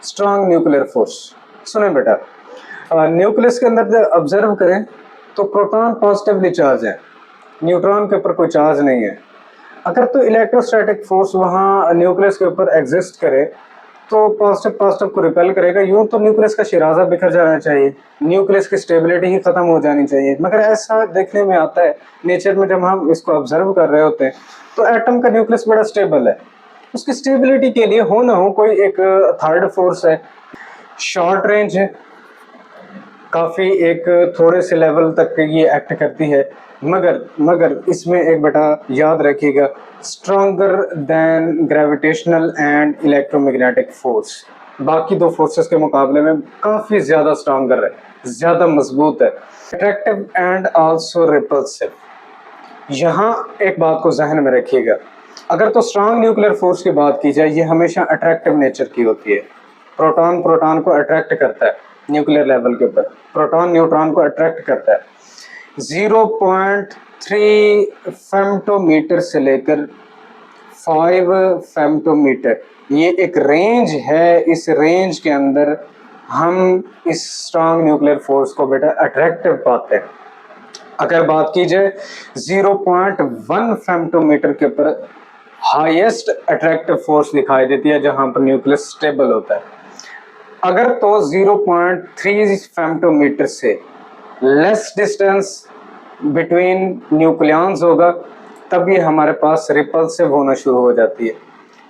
Strong nuclear force. सुने बेटा, nucleus के अंदर ऑब्जर्व करें तो प्रोटॉन पॉजिटिवली चार्ज है, न्यूट्रॉन के ऊपर कोई चार्ज नहीं है। अगर तो इलेक्ट्रोस्टैटिक फोर्स वहाँ न्यूक्लियस के ऊपर एग्जिस्ट करे तो पॉजिटिव पॉजिटिव को रिपेल करेगा। यूं तो न्यूक्लियस का शिराजा बिखर जाना चाहिए, न्यूक्लियस की स्टेबिलिटी ही खत्म हो जानी चाहिए, मगर ऐसा देखने में आता है नेचर में। जब हम इसको ऑब्जर्व कर रहे होते हैं तो एटम का न्यूक्लियस बड़ा स्टेबल है। उसकी स्टेबिलिटी के लिए हो ना हो कोई एक थर्ड फोर्स है, शॉर्ट रेंज है, काफ़ी एक थोड़े से लेवल तक ये एक्ट करती है। मगर इसमें एक बेटा याद रखिएगा, stronger than gravitational and electromagnetic force. बाकी दो फोर्सेस के मुकाबले में काफ़ी ज़्यादा स्ट्रॉन्गर है, ज़्यादा मजबूत है। Attractive and also repulsive. यहाँ एक बात को जहन में रखिएगा, अगर तो स्ट्रॉन्ग न्यूक्लियर फोर्स की बात की जाए, ये हमेशा अट्रैक्टिव नेचर की होती है। प्रोटॉन प्रोटॉन को अट्रैक्ट करता है न्यूक्लियर लेवल के ऊपर, प्रोटॉन न्यूट्रॉन को अट्रैक्ट करता है। 0.3 फेम्टोमीटर से लेकर 5 फेम्टोमीटर, ये एक रेंज है। इस रेंज के अंदर हम इस स्ट्रॉन्ग न्यूक्लियर फोर्स को बेटा अट्रैक्टिव पाते हैं। अगर बात की जाए 0.1 फेम्टोमीटर के ऊपर हाईएस्ट अट्रैक्टिव फोर्स दिखाई देती है, जहां पर न्यूक्लियस स्टेबल होता है। अगर तो 0.3 फेम्टोमीटर से लेस डिस्टेंस बिटवीन न्यूक्लियॉन्स होगा, तब ये हमारे पास रिपल्सिव होना शुरू हो जाती है।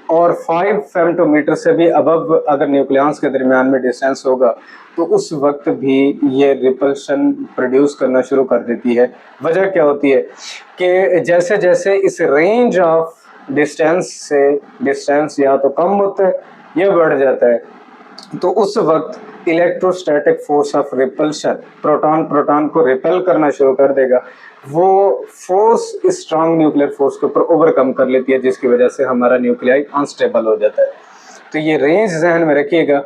और 5 फेम्टोमीटर से भी अबव अगर न्यूक्लियॉन्स के दरमियान में डिस्टेंस होगा तो उस वक्त भी ये रिपल्शन प्रोड्यूस करना शुरू कर देती है। वजह क्या होती है कि जैसे जैसे इस रेंज ऑफ डिस्टेंस से डिस्टेंस या तो कम होता है या बढ़ जाता है, तो उस वक्त electrostatic force of repulsion proton proton को रिपेल करना शुरू कर देगा। वो फोर्स इस स्ट्रॉन्ग न्यूक्लियर फोर्स के ऊपर ओवरकम कर लेती है, जिसकी वजह से हमारा न्यूक्लियाई अनस्टेबल हो जाता है। तो ये रेंज जहन में रखिएगा,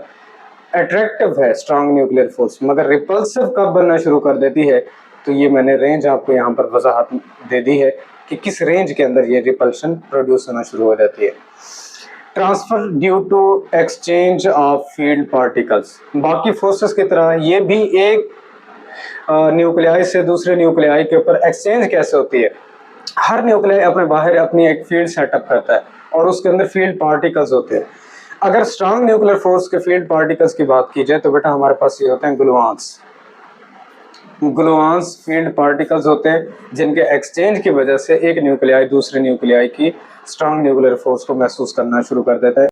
अट्रैक्टिव है स्ट्रॉन्ग न्यूक्लियर फोर्स, मगर रिपल्सिव कब बनना शुरू कर देती है, तो ये मैंने रेंज आपको यहाँ पर वजाहत दे दी है कि किस रेंज के अंदर ये रिपल्शन प्रोड्यूस होना शुरू हो जाती है। Transfer due to exchange of field particles. बाकी फोर्सेस की तरह ये भी एक न्यूक्लियाई से दूसरे न्यूक्लियाई के ऊपर एक्सचेंज कैसे होती है। हर न्यूक्लियाई अपने बाहर अपनी एक फील्ड सेटअप करता है और उसके अंदर फील्ड पार्टिकल्स होते हैं। अगर स्ट्रॉन्ग न्यूक्लियर फोर्स के फील्ड पार्टिकल्स की बात की जाए तो बेटा हमारे पास ये होते हैं ग्लूऑन्स। ग्लूऑन्स फील्ड पार्टिकल्स होते हैं, जिनके एक्सचेंज की वजह से एक न्यूक्लियाई दूसरे न्यूक्लियाई की स्ट्रॉन्ग न्यूक्लियर फोर्स को महसूस करना शुरू कर देता है।